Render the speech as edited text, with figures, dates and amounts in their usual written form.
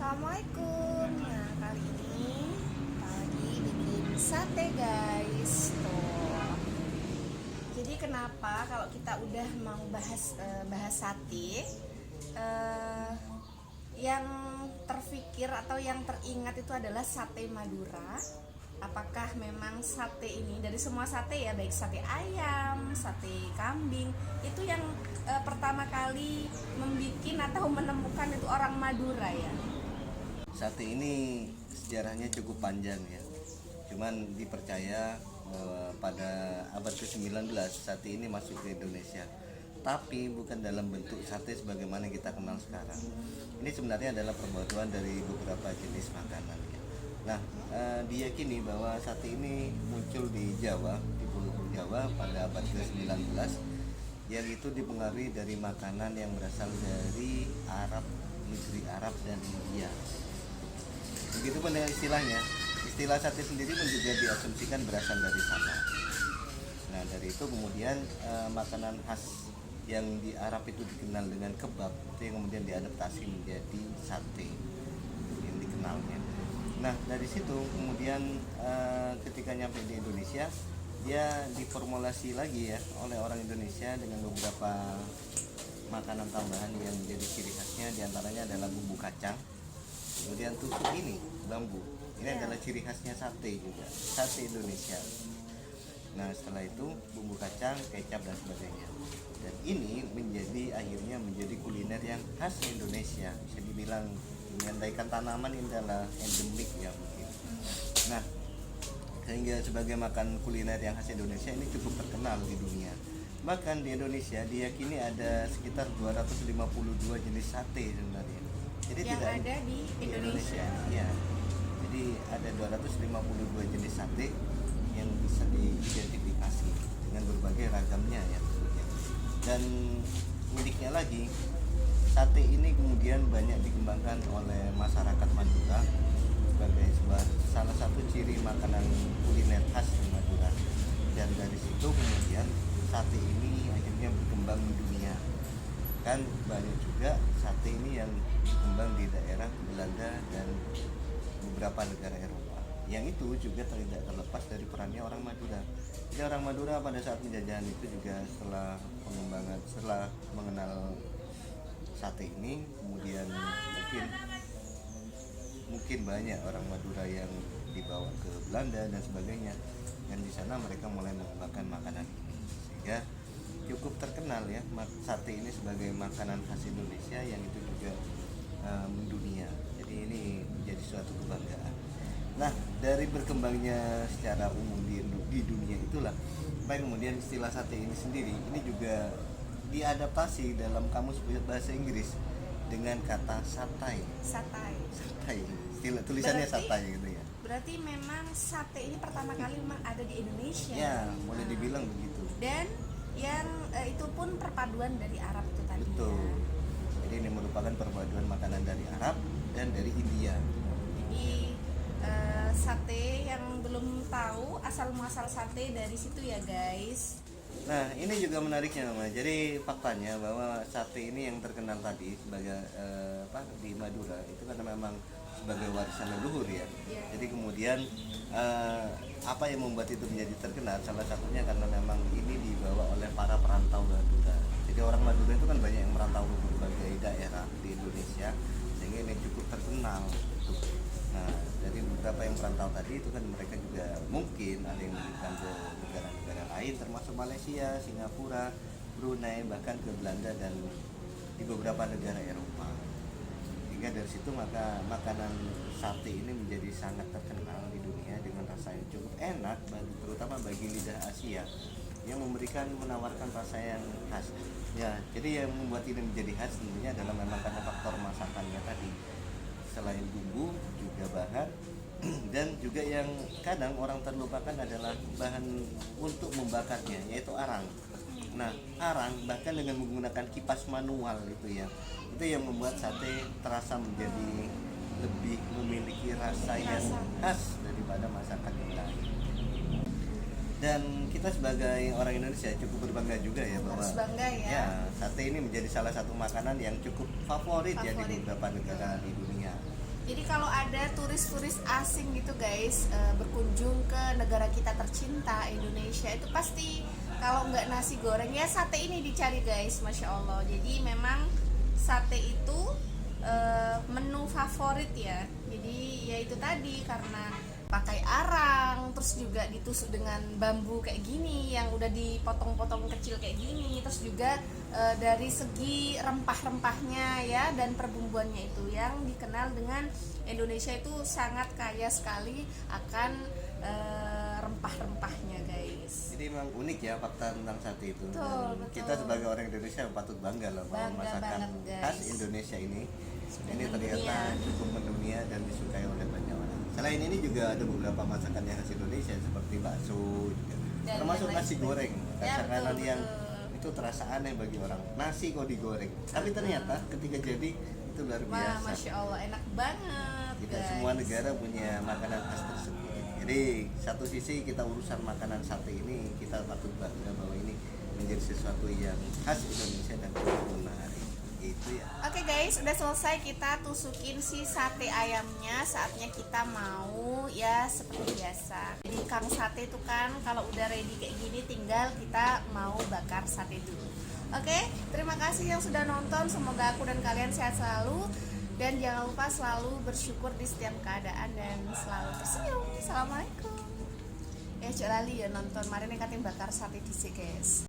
Assalamualaikum. Nah, kali ini kita lagi bikin sate, guys. Tuh. Jadi kenapa kalau kita udah mau bahas sate, eh, yang terfikir atau yang teringat itu adalah sate Madura. Apakah memang sate ini dari semua sate ya, baik sate ayam, sate kambing, itu yang pertama kali membuat atau menemukan itu orang Madura ya? Sate ini sejarahnya cukup panjang ya. Cuman dipercaya pada abad ke-19 sate ini masuk ke Indonesia. Tapi bukan dalam bentuk sate sebagaimana kita kenal sekarang. Ini sebenarnya adalah perpaduan dari beberapa jenis makanan ya. Nah, diyakini bahwa sate ini muncul di Jawa, di Pulau Jawa pada abad ke-19, yang itu dipengaruhi dari makanan yang berasal dari Arab, negeri Arab dan India. Begitupun dengan istilahnya. Istilah sate sendiri pun juga diasumsikan berasal dari sana. Nah, dari itu kemudian makanan khas yang di Arab itu dikenal dengan kebab, itu yang kemudian diadaptasi menjadi sate yang dikenalnya. Nah, dari situ kemudian ketika nyampe di Indonesia, dia diformulasi lagi ya oleh orang Indonesia dengan beberapa makanan tambahan yang menjadi ciri khasnya, diantaranya adalah bumbu kacang. Kemudian tusuk ini bambu, ini adalah ciri khasnya sate juga, sate Indonesia. Nah, setelah itu bumbu kacang, kecap dan sebagainya. Dan ini akhirnya menjadi kuliner yang khas Indonesia. Bisa dibilang mengandaikan tanaman ini adalah endemik ya mungkin. Nah, sehingga sebagai makan kuliner yang khas Indonesia ini cukup terkenal di dunia. Bahkan di Indonesia diyakini ada sekitar 252 jenis sate sebenarnya. Jadi yang tidak ada di Indonesia. Ya. Jadi ada 252 jenis sate yang bisa diidentifikasi dengan berbagai ragamnya ya. Dan uniknya lagi, sate ini kemudian banyak dikembangkan oleh masyarakat Madura sebagai salah satu ciri makanan kuliner khas di Madura. Dan dari situ kemudian sate ini akhirnya berkembang di dunia. Kan banyak juga sate ini yang berkembang di daerah Belanda dan beberapa negara Eropa. Yang itu juga tidak terlepas dari perannya orang Madura. Jadi orang Madura pada saat penjajahan itu juga setelah mengenal sate ini, kemudian mungkin banyak orang Madura yang dibawa ke Belanda dan sebagainya, dan di sana mereka mulai mengembangkan makanan ini sehingga cukup terkenal ya sate ini sebagai makanan khas Indonesia yang itu juga mendunia. Jadi ini menjadi suatu kebanggaan. Nah, dari berkembangnya secara umum di dunia itulah kemudian istilah sate ini sendiri ini juga diadaptasi dalam kamus bahasa Inggris dengan kata satai. Istilah tulisannya satai gitu ya. Berarti memang sate ini pertama kali memang ada di Indonesia. Ya, boleh dibilang begitu. Dan yang itu pun perpaduan dari Arab itu tadi. Betul. Ya. Jadi ini merupakan perpaduan makanan dari Arab dan dari India. Jadi sate yang belum tahu asal muasal sate dari situ ya, guys. Nah, ini juga menariknya, Mama. Jadi faktanya bahwa sate ini yang terkenal tadi sebagai di Madura itu karena memang sebagai warisan leluhur ya. Jadi kemudian apa yang membuat itu menjadi terkenal? Salah satunya karena memang ini dibawa oleh para perantau Madura. Jadi orang Madura itu kan banyak yang merantau ke berbagai daerah di Indonesia, sehingga ini cukup terkenal. Nah, dari beberapa yang perantau tadi itu kan mereka juga mungkin ada yang menunjukkan ke negara-negara lain termasuk Malaysia, Singapura, Brunei, bahkan ke Belanda dan di beberapa negara Eropa. Hingga dari situ maka makanan sate ini menjadi sangat terkenal di dunia dengan rasa yang cukup enak, terutama bagi lidah Asia yang menawarkan rasa yang khas. Ya, jadi yang membuat ini menjadi khas tentunya adalah memang karena faktor masakannya tadi. Selain bumbu juga bahan dan juga yang kadang orang terlupakan adalah bahan untuk membakarnya, yaitu arang. Nah, arang bahkan dengan menggunakan kipas manual itu yang membuat sate terasa menjadi lebih memiliki rasa yang khas daripada masakan yang lain. Dan kita sebagai orang Indonesia cukup berbangga juga ya bahwa sate ini menjadi salah satu makanan yang cukup favorit ya di beberapa negara di dunia. Jadi kalau ada turis-turis asing gitu guys, berkunjung ke negara kita tercinta Indonesia, itu pasti kalau nggak nasi goreng ya sate ini dicari guys, masya Allah. Jadi memang sate itu menu favorit ya. Jadi ya itu tadi, karena pakai arang, terus juga ditusuk dengan bambu kayak gini yang udah dipotong-potong kecil kayak gini, terus juga dari segi rempah-rempahnya ya dan perbumbuannya itu yang dikenal dengan Indonesia itu sangat kaya sekali akan rempah-rempahnya guys. Jadi memang unik ya fakta tentang sate itu. Betul, Dan betul. kita sebagai orang Indonesia patut bangga loh bahwa Bangga masakan banget, guys. khas Indonesia ini ini mendunia. ternyata cukup mendunia dan disukai oleh banyak orang. Selain ini juga ada beberapa masakan yang khas Indonesia seperti bakso juga. Dan Termasuk yang nasi lain goreng, Ya, makanan betul, yang betul. itu terasa aneh bagi orang. Nasi kok digoreng. Tapi ternyata ketika jadi itu luar Wah, biasa. masya Allah, enak banget Tidak guys. semua negara punya makanan khas tersebut. Jadi satu sisi kita urusan makanan sate ini kita patut bangga bahwa ini menjadi sesuatu yang khas Indonesia dan cukup menarik. Itu ya. Oke guys, udah selesai kita tusukin si sate ayamnya. Saatnya kita mau ya seperti biasa. Jadi kang sate itu kan kalau udah ready kayak gini tinggal kita mau bakar sate dulu. Oke, terima kasih yang sudah nonton. Semoga aku dan kalian sehat selalu. Dan jangan lupa selalu bersyukur di setiap keadaan dan selalu tersenyum. Assalamualaikum. Cok lali ya nonton. Mari nih bakar sate dhisik guys.